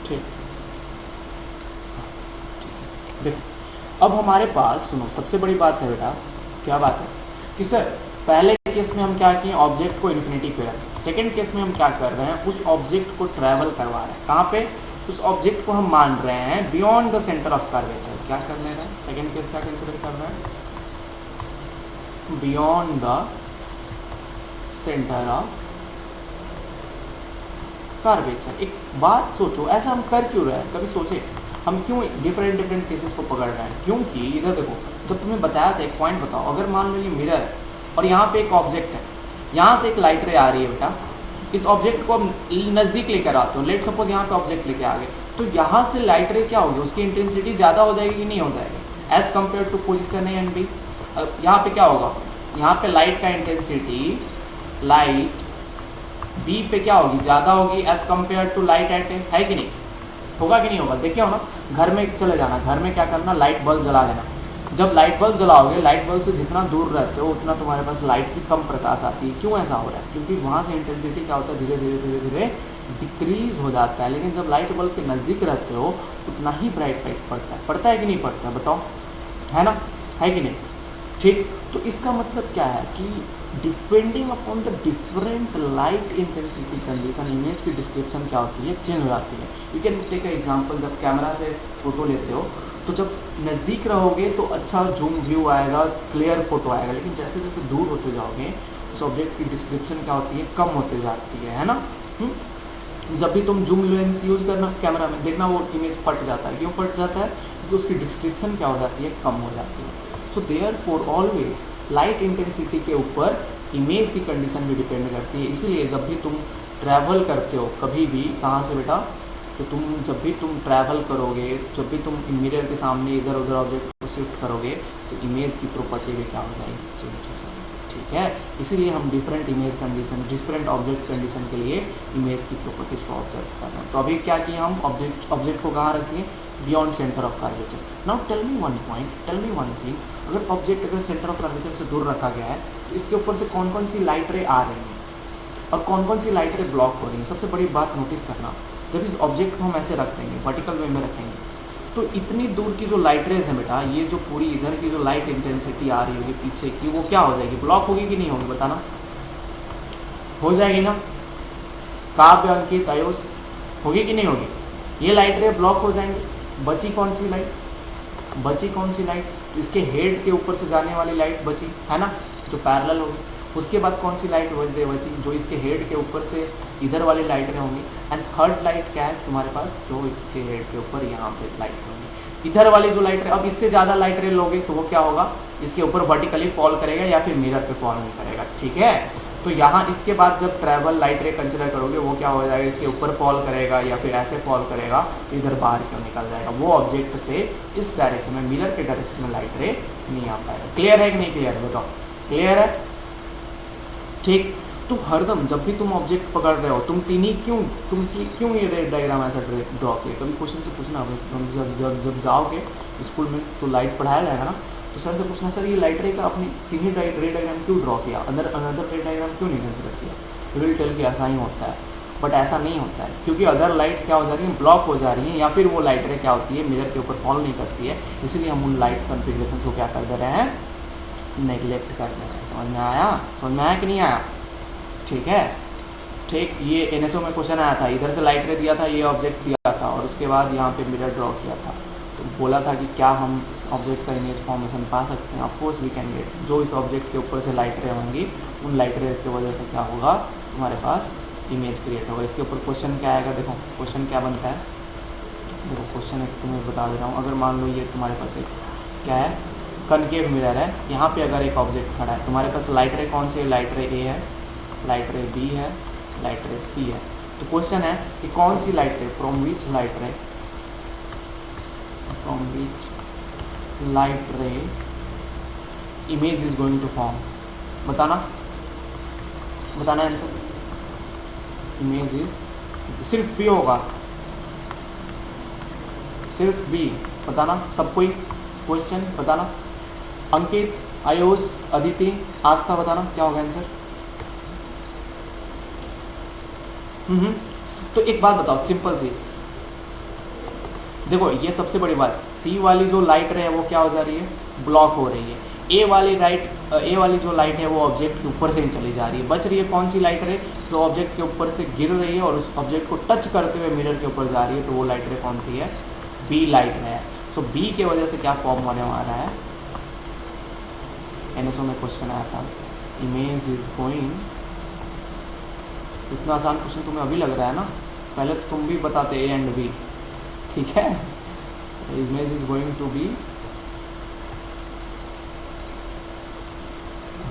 ठीक। देखो अब हमारे पास सुनो सबसे बड़ी बात है बेटा, क्या बात है कि सर पहले केस में हम क्या किए ऑब्जेक्ट को इन्फिनिटी पे रखें, सेकंड केस में हम क्या कर रहे हैं उस ऑब्जेक्ट को ट्रैवल करवा रहे हैं, कहाँ पे उस ऑब्जेक्ट को हम मान रहे हैं beyond the centre of curvature. क्या कर ले रहे हैं सेकंड केस क्या कंसिडर कर रहे हैं beyond the centre of curvature. एक बात सोचो ऐसा हम कर क्यों रहे हैं, कभी सोचे हम क्यों डिफरेंट केसेस को पकड़ रहे हैं? क्योंकि इधर देखो जब तुम्हें बताया था एक पॉइंट बताओ, अगर मान लो ये मिरर है और यहाँ पे एक ऑब्जेक्ट है, यहाँ से एक लाइट रे आ रही है बेटा, इस ऑब्जेक्ट को नज़दीक लेकर आते हो, लेट सपोज यहाँ पे ऑब्जेक्ट लेके आ गए, तो यहाँ से लाइट रे क्या होगी उसकी इंटेंसिटी ज़्यादा हो जाएगी कि नहीं हो जाएगी as compare to position A and B. यहाँ पे क्या होगा, यहाँ पे लाइट का इंटेंसिटी लाइट बी पे क्या होगी ज़्यादा होगी as compare to light at A, है कि नहीं? होगा कि नहीं होगा? देखिए हो ना, घर में चले जाना, घर में क्या करना लाइट बल्ब जला लेना, जब लाइट बल्ब जलाओगे लाइट बल्ब से जितना दूर रहते हो उतना तुम्हारे पास लाइट की कम प्रकाश आती है। क्यों ऐसा हो रहा है? क्योंकि वहाँ से इंटेंसिटी क्या होता है धीरे धीरे डिक्रीज हो जाता है, लेकिन जब लाइट बल्ब के नज़दीक रहते हो उतना ही ब्राइट लाइट पड़ता है कि नहीं पड़ता है? बताओ, है ना, है कि नहीं? ठीक, तो इसका मतलब क्या है कि depending upon the different light intensity condition image की डिस्क्रिप्शन क्या होती है चेंज हो जाती है। यू कैन टेक एग्जांपल, जब कैमरा से फोटो लेते हो तो जब नज़दीक रहोगे तो अच्छा जूम व्यू आएगा, क्लियर फोटो आएगा, लेकिन जैसे जैसे दूर होते जाओगे उस ऑब्जेक्ट की डिस्क्रिप्शन क्या होती है कम होते जाती है ना। जब भी तुम जूम लेंस यूज़ करना कैमरा में देखना वो इमेज फट जाता है। क्यों फट जाता है? क्योंकि उसकी डिस्क्रिप्शन क्या हो जाती है कम हो जाती है। So therefore always light intensity के ऊपर इमेज की कंडीशन भी डिपेंड करती है। इसीलिए जब भी तुम ट्रैवल करते हो कभी भी, कहाँ से बेटा, तो जब भी तुम ट्रैवल करोगे, जब भी तुम मिरर के सामने इधर उधर ऑब्जेक्ट को शिफ्ट करोगे तो इमेज की प्रॉपर्टी भी क्या हो जाएगी चेंज हो जाएगी, ठीक है। इसीलिए हम different image condition, different object condition के लिए इमेज की प्रॉपर्टीज को ऑब्जर्व कर रहे हैं। तो अभी क्या किया हम ऑब्जेक्ट को कहाँ रखिए beyond centre of curvature. Now tell me one point, tell me one thing, अगर ऑब्जेक्ट अगर सेंटर ऑफ कर्वेचर से दूर रखा गया है तो इसके ऊपर से कौन कौन सी लाइट रे आ रही हैं और कौन कौन सी लाइट रे ब्लॉक हो रही हैं। सबसे बड़ी बात नोटिस करना, जब इस ऑब्जेक्ट को हम ऐसे रख देंगे वर्टिकल वे में रखेंगे तो इतनी दूर की जो लाइट रेज है बेटा, ये जो पूरी इधर की जो लाइट इंटेंसिटी आ रही होगी पीछे की, वो क्या हो जाएगी ब्लॉक होगी कि नहीं होगी? बताना, हो जाएगी ना? काव्य, अंकित, आयुष, होगी कि नहीं होगी? ये लाइट रे ब्लॉक हो जाएंगे। बची कौन सी लाइट? बची कौन सी लाइट? तो इसके हेड के ऊपर से जाने वाली लाइट बची है ना, जो पैरेलल होगी। उसके बाद कौन सी लाइट बची? जो इसके हेड के ऊपर से इधर वाली लाइटें होंगी। एंड थर्ड लाइट क्या है तुम्हारे पास? जो इसके हेड के ऊपर यहाँ पे लाइट होंगी, इधर वाली जो लाइट रे। अब इससे ज़्यादा लाइट रे लोगे तो वो क्या होगा, इसके ऊपर वर्टिकली फॉल करेगा या फिर मिरर पे फॉल नहीं करेगा, ठीक है। तो यहाँ इसके बाद जब ट्रैवल लाइट रे कंसिडर करोगे वो क्या हो जाएगा, इसके ऊपर फॉल करेगा या फिर ऐसे फॉल करेगा तो इधर बाहर क्यों निकल जाएगा, वो ऑब्जेक्ट से इस डायरेक्शन में मिरर के डायरेक्शन में लाइट रे नहीं आ पाएगा। क्लियर है कि नहीं क्लियर? बताओ क्लियर है? ठीक, तो हरदम जब भी तुम ऑब्जेक्ट पकड़ रहे हो तुम क्यों ये रेड डायग्राम ऐसा ड्रॉ किया? कभी क्वेश्चन से पूछना, जब जाओगे स्कूल में तो लाइट पढ़ाया जाएगा ना, तो सर से पूछना, सर ये लाइट रे का आपने तीन ही रेड डायग्राम क्यों ड्रॉ किया, अनदर रेड डायग्राम क्यों नहीं कंसिडर किया? विल टेल कि ऐसा ही होता है, बट ऐसा नहीं होता है, क्योंकि अदर लाइट्स क्या हो जा रही हैं, ब्लॉक हो जा रही हैं, या फिर वो लाइट रे क्या होती है, मिरर के ऊपर फॉल नहीं करती है, इसीलिए हम उन लाइट कॉन्फ़िगरेशन को क्या कर दे रहे हैं, नेगलेक्ट कर दे रहे हैं। समझ में आया? समझ में आया कि नहीं आया? ठीक है, ठीक। ये एनएसओ में क्वेश्चन आया था, इधर से लाइट रे दिया था, ये ऑब्जेक्ट दिया था, और उसके बाद यहाँ पे मिरर ड्रॉ किया था, तो बोला था कि क्या हम इस ऑब्जेक्ट का इमेज फॉर्मेशन पा सकते हैं? Of course we can get. जो इस ऑब्जेक्ट के ऊपर से लाइट रे होंगी, उन लाइट रे की वजह से क्या होगा, तुम्हारे पास इमेज क्रिएट होगा। इसके ऊपर क्वेश्चन क्या आएगा, देखो क्वेश्चन क्या बनता है, देखो क्वेश्चन एक तुम्हें बता दे रहा हूँ। अगर मान लो ये तुम्हारे पास एक क्या है, कनकेव मिरर है, यहाँ पे अगर एक ऑब्जेक्ट खड़ा है, तुम्हारे पास लाइट रे कौन सी है, लाइट रे ए है, लाइट रे बी है, लाइट रे सी है। तो क्वेश्चन है कि कौन सी light ray, from which light ray image is going to form, बताना आंसर। इमेज इज सिर्फ बी होगा, सिर्फ बी, बताना सब कोई, क्वेश्चन बताना। अंकित, आयुष, अदिति, आस्था, बताना क्या होगा आंसर। तो एक बात बताओ, सिंपल सी, देखो ये सबसे बड़ी बात, सी वाली जो लाइट रे है वो क्या हो जा रही है, ब्लॉक हो रही है। ए वाली जो लाइट है वो ऑब्जेक्ट के ऊपर से ही चली जा रही है, बच रही है कौन सी लाइट रे, जो ऑब्जेक्ट के ऊपर से गिर रही है और उस ऑब्जेक्ट को टच करते हुए मिरर के ऊपर जा रही है, तो वो लाइट रे कौन सी है, बी लाइट रे है। सो बी के वजह से क्या फॉर्म होने वाला है, एनएसओ में क्वेश्चन आया था, इमेज इज गोइंग, इतना आसान क्वेश्चन तुम्हें अभी लग रहा है ना, पहले तो तुम भी बताते ए एंड बी, ठीक है। Image is going to be,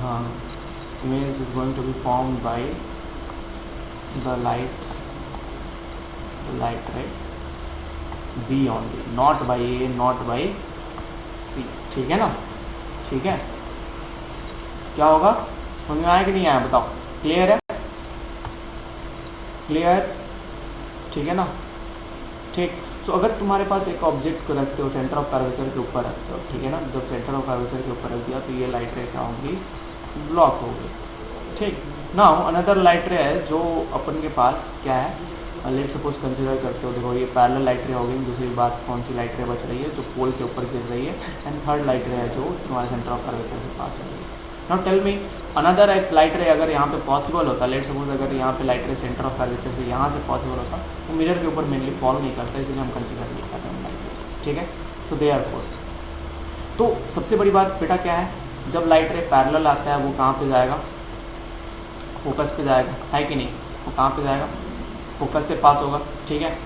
हाँ, image is going to be formed by the light ray B only, not by A, not by C, ठीक है ना, ठीक है। क्या होगा, समझ में आया कि नहीं आया, बताओ, क्लियर है, क्लियर, ठीक है ना, ठीक। तो अगर तुम्हारे पास एक ऑब्जेक्ट को रखते हो, सेंटर ऑफ कर्वेचर के ऊपर रखते हो, ठीक है ना, जब सेंटर ऑफ कर्वेचर के ऊपर रख दिया तो ये लाइट रे क्या होगी, ब्लॉक होगी, ठीक। नाउ अनदर लाइट रे है जो अपन के पास क्या है, लेट सपोज कंसिडर करते हो, देखो ये पैरेलल लाइट रे होगी, दूसरी बात कौन सी लाइट रे बच रही है, जो पोल के ऊपर गिर रही है, एंड थर्ड लाइट रे है जो तुम्हारे सेंटर ऑफ कर्वेचर से पास हो रही है। नाउ टेल मी, अनदर एक लाइट रे अगर यहाँ पे पॉसिबल होता, लेट सपोज अगर यहाँ पे लाइट रे सेंटर ऑफ कर्वेचर से यहाँ से पॉसिबल होता, तो मिरर के ऊपर मेनली फॉल नहीं करता, इसलिए हम कंसिडर नहीं करते हैं लाइट रे, ठीक है। सो देयरफॉर, तो सबसे बड़ी बात बेटा क्या है, जब लाइट रे पैरेलल आता है वो कहाँ पे जाएगा, फोकस पे जाएगा, है कि नहीं, वो कहाँ पे जाएगा, फोकस से पास होगा, ठीक है,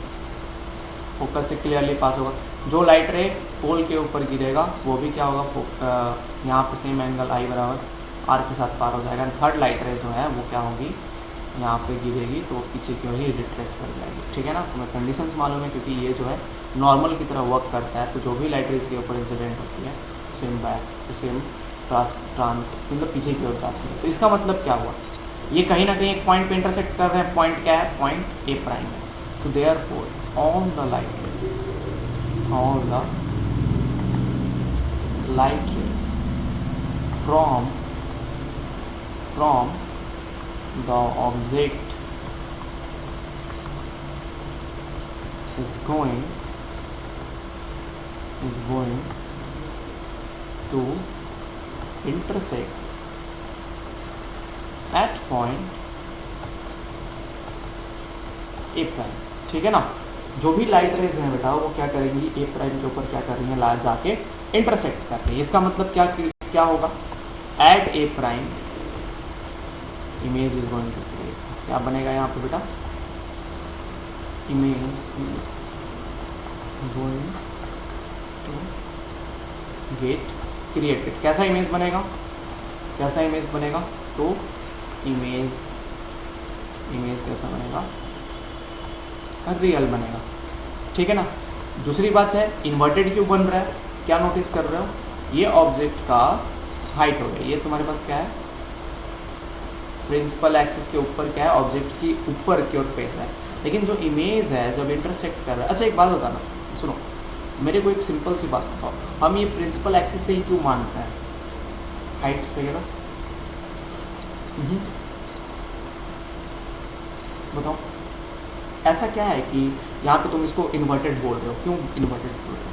फोकस से क्लियरली पास होगा। जो लाइट रे पोल के ऊपर गिरेगा वो भी क्या होगा, यहाँ पे सेम एंगल आई बराबर आर के साथ पार हो जाएगा। थर्ड लाइट रे जो है वो क्या होगी, यहाँ पे गिरेगी तो पीछे की ओर ही रिट्रेस कर जाएगी, ठीक है ना। तुम्हें कंडीशंस मालूम है, क्योंकि ये जो है नॉर्मल की तरह वर्क करता है, तो जो भी लाइट रे इसके ऊपर इंसिडेंट होती है सेम बैक सेम ट्रांस मतलब पीछे की ओर जाती है। तो इसका मतलब क्या हुआ, ये कहीं ना कहीं एक पॉइंट पे इंटरसेक्ट कर रहे हैं, पॉइंट क्या है, पॉइंट ए प्राइम है। तो therefore on the light raise, all the light rays from the object is going to intersect at point A prime, ठीक है ना। जो भी लाइट रेज हैं बेटा वो क्या करेंगी, ए प्राइम के ऊपर क्या कर रही है, ला जाके इंटरसेक्ट कर रही है। इसका मतलब क्या होगा, at A prime image is going to create, क्या बनेगा यहाँ पे बेटा, image is going to get created. कैसा इमेज बनेगा, कैसा इमेज बनेगा, तो इमेज कैसा बनेगा, रियल बनेगा, ठीक है ना। दूसरी बात है इन्वर्टेड क्यों बन रहा है, क्या नोटिस कर रहे हो, ये ऑब्जेक्ट का हाइट हो गया। ये तुम्हारे पास क्या है, प्रिंसिपल एक्सिस के ऊपर क्या है, ऑब्जेक्ट की ऊपर की ओर फेस है। लेकिन जो इमेज है जब इंटरसेक्ट कर रहा है, अच्छा एक बात बताना, सुनो मेरे को एक सिंपल सी बात बताओ, हम ये प्रिंसिपल एक्सिस से ही क्यों मानते हैं हाइट्स वगैरह? बताओ ऐसा क्या है कि यहाँ पे तुम इसको इन्वर्टेड बोल रहे हो, क्यों इन्वर्टेड बोल रहे हो?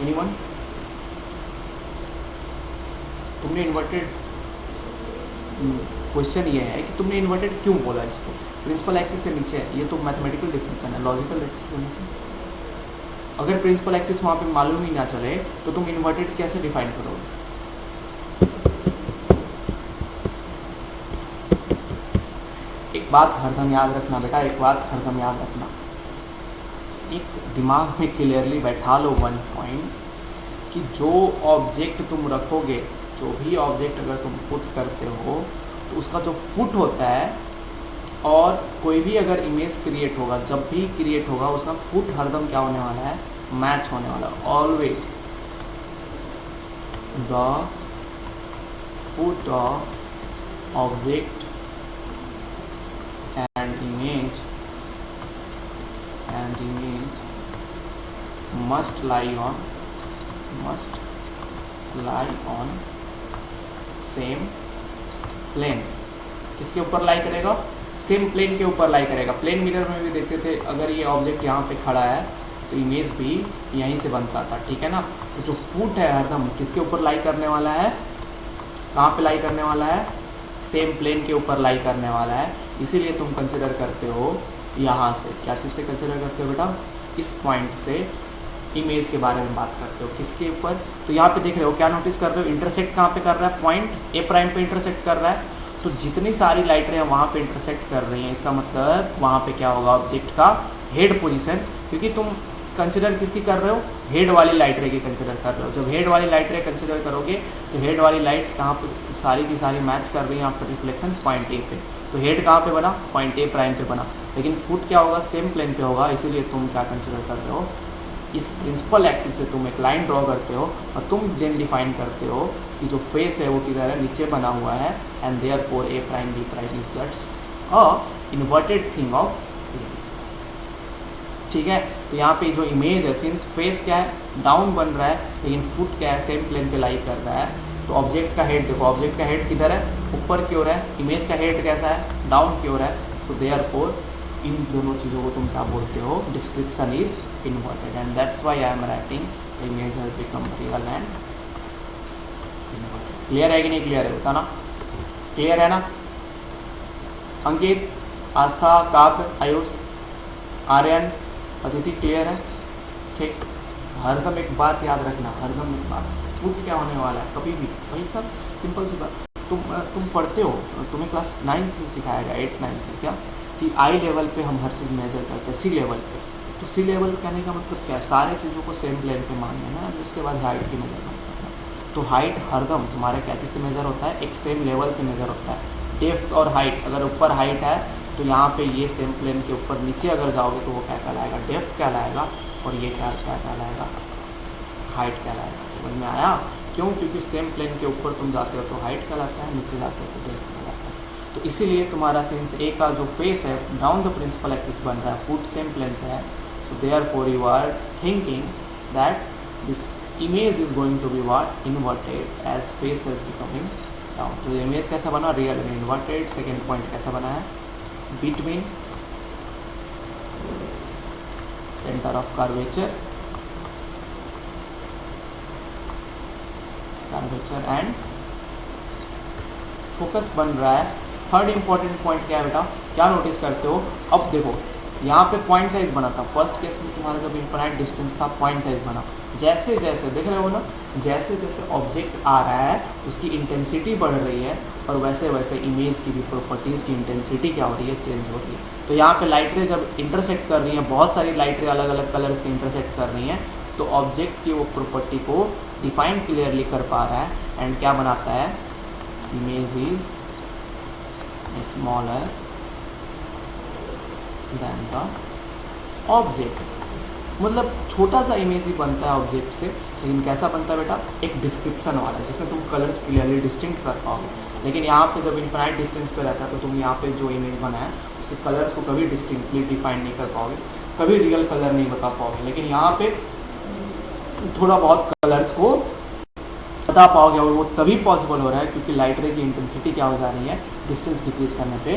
एनीवन? तुमने इन्वर्टेड, क्वेश्चन ये है कि तुमने इन्वर्टेड क्यों बोला इसको? प्रिंसिपल एक्सिस से नीचे है, ये तो मैथमेटिकल डिफिनेशन है, लॉजिकल एक्सप्लेनेशन। अगर प्रिंसिपल एक्सिस वहाँ पे मालूम ही ना चले तो तुम इन्वर्टेड कैसे डिफाइन करोगे? एक बात हरदम याद रखना बेटा, एक बात हरदम याद रखना, एक दिमाग में क्लियरली बैठा लो वन पॉइंट, कि जो ऑब्जेक्ट तुम रखोगे, जो भी ऑब्जेक्ट अगर तुम पुट करते हो तो उसका जो फुट होता है, और कोई भी अगर इमेज क्रिएट होगा, जब भी क्रिएट होगा उसका फुट हरदम क्या होने वाला है, मैच होने वाला है। Always the foot of object and image must lie on same plane। किसके ऊपर लाई करेगा? सेम प्लेन के ऊपर लाई करेगा। प्लेन मिरर में भी देखते थे, अगर ये ऑब्जेक्ट यहाँ पे खड़ा है तो इमेज भी यहीं से बनता था, ठीक है ना। तो जो फुट है हरदम किसके ऊपर लाई करने वाला है, कहाँ पे लाई करने वाला है, सेम प्लेन के ऊपर लाई करने वाला है। इसीलिए तुम कंसिडर करते हो यहाँ से, क्या चीज़ से कंसिडर करते हो बेटा, इस पॉइंट से इमेज के बारे में बात करते हो। किसके ऊपर? तो यहाँ पे देख रहे हो, क्या नोटिस कर रहे हो, इंटरसेक्ट कहाँ पे कर रहा है, पॉइंट ए प्राइम पे इंटरसेक्ट कर रहा है। तो जितनी सारी लाइट रे वहाँ पे इंटरसेक्ट कर रही हैं, इसका मतलब वहाँ पे क्या होगा, ऑब्जेक्ट का हेड पोजीशन, क्योंकि तुम कंसिडर किसकी कर रहे हो, हेड वाली लाइट रे की कंसिडर कर रहे हो। जब हेड वाली लाइट रे कंसिडर करोगे तो हेड वाली लाइट कहाँ पे सारी की सारी मैच कर रही है आपका रिफ्लेक्शन पॉइंट ए पे। तो हेड कहाँ पे बना, पॉइंट ए प्राइम पे बना, लेकिन फुट क्या होगा, सेम प्लेन पे होगा। इसीलिए तुम क्या कंसिडर कर रहे हो, इस प्रिंसिपल एक्सिस से तुम एक लाइन ड्रॉ करते हो और तुम देन डिफाइन करते हो कि जो फेस है वो किधर है, नीचे बना हुआ है, and therefore A prime B prime is just a inverted thing of, ठीक है। तो यहाँ पे जो इमेज है, सिंस फेस क्या है, डाउन बन रहा है, लेकिन फुट क्या है, सेम प्लेन पे लाई कर रहा है। तो ऑब्जेक्ट का हेड देखो, ऑब्जेक्ट का हेड किधर है, ऊपर की ओर है, इमेज का हेड कैसा है, डाउन की ओर है। सो देयरफॉर इन दोनों चीज़ों को तुम क्या बोलते हो, description is inverted, and that's why I am writing image has become real and inverted. Clear है कि नहीं क्लियर है, बताना, क्लियर है ना? अंकित, आस्था, काव्य, आयुष, आर्यन, अदिति, क्लियर है? ठीक। हरदम एक बात याद रखना, हरदम एक बात, फुट क्या होने वाला है कभी भी, वही सब सिंपल सी बात। तुम पढ़ते हो, तुम्हें क्लास 9 से सिखाया गया, 8-9 से, क्या कि आई लेवल पे हम हर चीज़ मेजर करते हैं, सी लेवल पे। तो सी लेवल कहने का मतलब क्या है, सारे चीज़ों को सेम प्लेन पे मान लेना, उसके बाद हाइट की मेजरमेंट करना। तो हाइट हरदम तुम्हारे क्या चीज़ से मेजर होता है, एक सेम लेवल से मेजर होता है। डेप्थ और हाइट, अगर ऊपर हाइट है तो यहाँ पे ये सेम प्लेन के ऊपर नीचे अगर जाओगे तो वो क्या कहलाएगा, डेप्थ कहलाएगा, और ये क्या कहलाएगा, हाइट कहलाएगा। समझ में आया? क्यों? क्योंकि सेम प्लेन के ऊपर तुम जाते हो तो हाइट कहलाता है, नीचे जाते हो तो डेप्थ कहलाता है। तो इसीलिए तुम्हारा सिंस ए का जो फेस है डाउन द प्रिंसिपल एक्सिस बन रहा है, फुट सेम प्लेन पे है, so therefore you are thinking that this image is going to be what, inverted, as face is becoming down. तो इमेज कैसा बना, रियल में इन्वर्टेड। सेकेंड पॉइंट कैसा बना है, between centre of curvature and focus बन रहा है। थर्ड इंपॉर्टेंट पॉइंट क्या है बेटा, क्या नोटिस करते हो, अब देखो यहाँ पे पॉइंट साइज बना था, फर्स्ट केस में तुम्हारा जब इनफाइनाइट डिस्टेंस था पॉइंट साइज बना। जैसे जैसे देख रहे हो ना, जैसे जैसे ऑब्जेक्ट आ रहा है उसकी इंटेंसिटी बढ़ रही है, और वैसे वैसे इमेज की भी प्रॉपर्टीज़ की इंटेंसिटी क्या हो रही है, चेंज हो रही है। तो यहाँ पे लाइट रे जब इंटरसेक्ट कर रही हैं, बहुत सारी लाइट रे अलग अलग कलर्स की इंटरसेक्ट कर रही हैं, तो ऑब्जेक्ट की वो प्रॉपर्टी को डिफाइन क्लियरली कर पा रहा है, एंड क्या बनाता है, image is smaller than the object। मतलब छोटा सा इमेज ही बनता है ऑब्जेक्ट से, लेकिन कैसा बनता है बेटा, एक डिस्क्रिप्शन वाला, जिसमें तुम कलर्स क्लियरली डिस्टिंक्ट कर पाओगे। लेकिन यहाँ पे जब इन्फिनाइट डिस्टेंस पे रहता है तो तुम यहाँ पे जो इमेज बनाया उसके कलर्स को कभी डिस्टिंक्टली डिफाइन नहीं कर पाओगे, कभी रियल कलर नहीं बता पाओगे। लेकिन यहाँ पे थोड़ा बहुत कलर्स को बता पाओगे, और वो तभी पॉसिबल हो रहा है क्योंकि लाइट रे की इंटेंसिटी क्या हो जा रही है, डिस्टेंस डिक्रीज करने पे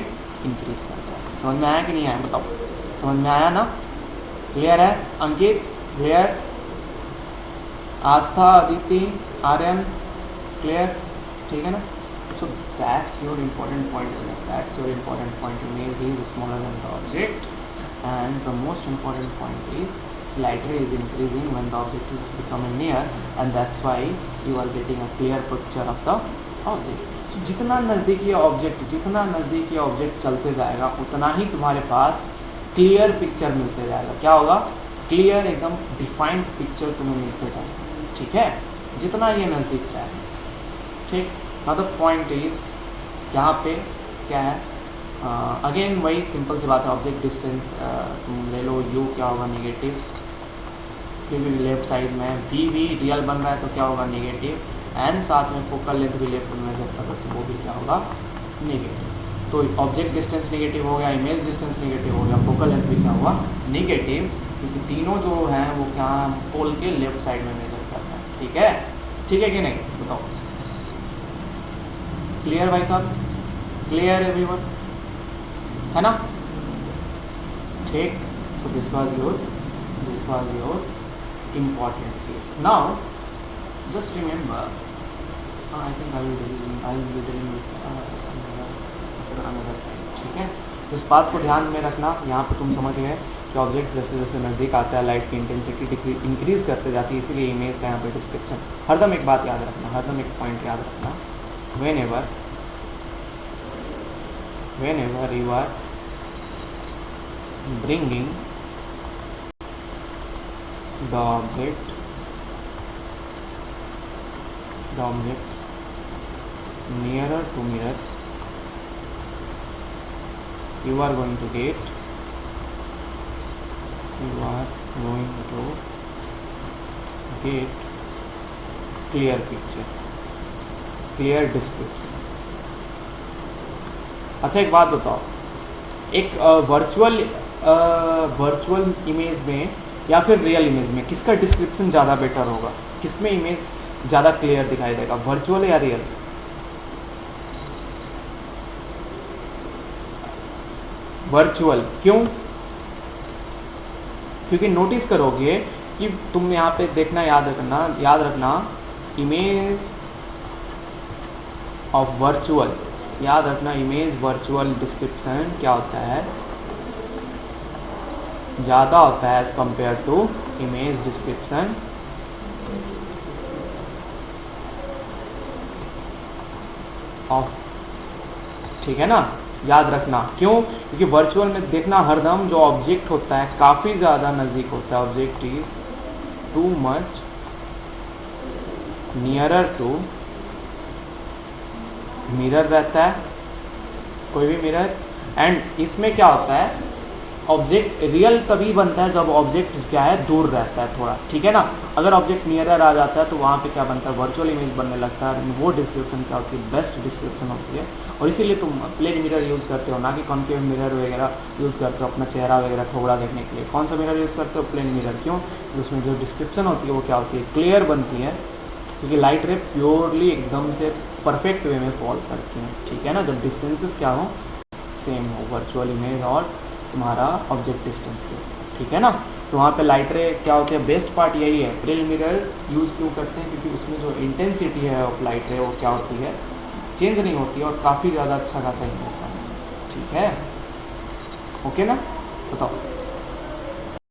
इंक्रीज कर जा रही है। समझ में आया कि नहीं आया बताओ? समझ में आया ना? क्लियर है? अंकित क्लियर? आस्था, अदिति, आर्यन क्लियर? ठीक है ना? So that's your important point, that's your important point. Image is smaller than the object and the most important point is light ray is increasing when the object is becoming near, and that's why you are getting a clear picture of the object. So, जितना नज़दीकी object चलते जाएगा उतना ही तुम्हारे पास clear picture मिलते जाएगा। क्या होगा? क्लियर एकदम डिफाइंड पिक्चर तुम्हें मिलते जाएगा। ठीक है, जितना ये नज़दीक जाएगा। ठीक, मतलब पॉइंट इज यहाँ पे क्या है, अगेन वही सिंपल सी बात है, ऑब्जेक्ट डिस्टेंस तुम ले लो, u क्या होगा नेगेटिव, क्योंकि लेफ्ट साइड में v भी रियल बन रहा है तो क्या होगा नेगेटिव, एंड साथ में फोकल लेंथ भी लेफ्ट में जब तक तो वो भी क्या होगा नेगेटिव। तो ऑब्जेक्ट डिस्टेंस नेगेटिव हो गया, इमेज डिस्टेंस नेगेटिव हो गया, फोकल लेंथ भी क्या हुआ नेगेटिव, क्योंकि तीनों जो हैं वो क्या पोल के लेफ्ट साइड में मेजर करते हैं। ठीक है, ठीक है कि नहीं बताओ? क्लियर भाई साहब? क्लियर एवरीवन है ना? ठीक, so this was your important case. Now just remember, I think I will be dealing with another time. ठीक है, इस बात को ध्यान में रखना। यहाँ पे तुम समझ गए कि ऑब्जेक्ट जैसे जैसे नज़दीक आता है लाइट की इंटेंसिटी इंक्रीज करते जाती है, इसीलिए इमेज का यहाँ पे डिस्क्रिप्शन। हरदम एक बात याद रखना, हरदम एक पॉइंट याद रखना, whenever you are bringing the objects nearer to mirror, you are going to get clear picture, clear description। अच्छा एक बात बताओ, एक वर्चुअल इमेज में या फिर रियल इमेज में किसका डिस्क्रिप्शन ज़्यादा बेटर होगा? किसमें इमेज ज़्यादा क्लियर दिखाई देगा, वर्चुअल या रियल? वर्चुअल। क्यों? क्योंकि नोटिस करोगे कि तुम यहाँ पे देखना, याद रखना इमेज ऑफ वर्चुअल, याद रखना इमेज वर्चुअल डिस्क्रिप्शन क्या होता है, ज़्यादा होता है as compare to image description of. ठीक है ना, याद रखना। क्यों? क्योंकि वर्चुअल में देखना हरदम जो ऑब्जेक्ट होता है काफ़ी ज़्यादा नज़दीक होता है, object is too much nearer to mirror रहता है, कोई भी मिरर। एंड इसमें क्या होता है, ऑब्जेक्ट रियल तभी बनता है जब ऑब्जेक्ट क्या है दूर रहता है थोड़ा। ठीक है ना, अगर ऑब्जेक्ट नियरर आ जाता है तो वहाँ पे क्या बनता है, वर्चुअल इमेज बनने लगता है। वो डिस्क्रिप्शन क्या होती है, बेस्ट डिस्क्रिप्शन होती है। और इसीलिए तुम प्लेन मिरर यूज़ करते हो, ना कि कॉन्केव मिरर वगैरह यूज़ करते हो अपना चेहरा वगैरह थोड़ा देखने के लिए। कौन सा मिरर यूज़ करते हो? Plane mirror. क्यों? उसमें जो डिस्क्रिप्शन होती है वो क्या होती है, क्लियर बनती है, क्योंकि लाइट रे प्योरली एकदम से परफेक्ट वे में फॉल करती हैं। ठीक है ना, जब डिस्टेंसेस क्या हो, सेम हो, वर्चुअल इमेज और तुम्हारा ऑब्जेक्ट डिस्टेंस के। ठीक है ना, तो वहाँ पे लाइट रे क्या होती है, बेस्ट पार्ट यही है। प्लेन मिरर यूज़ क्यों करते हैं? क्योंकि उसमें जो इंटेंसिटी है ऑफ लाइट रे वो क्या होती है, चेंज नहीं होती है और काफ़ी ज़्यादा अच्छा खासा इमेज बनता है। ठीक है, ओके ना, बताओ।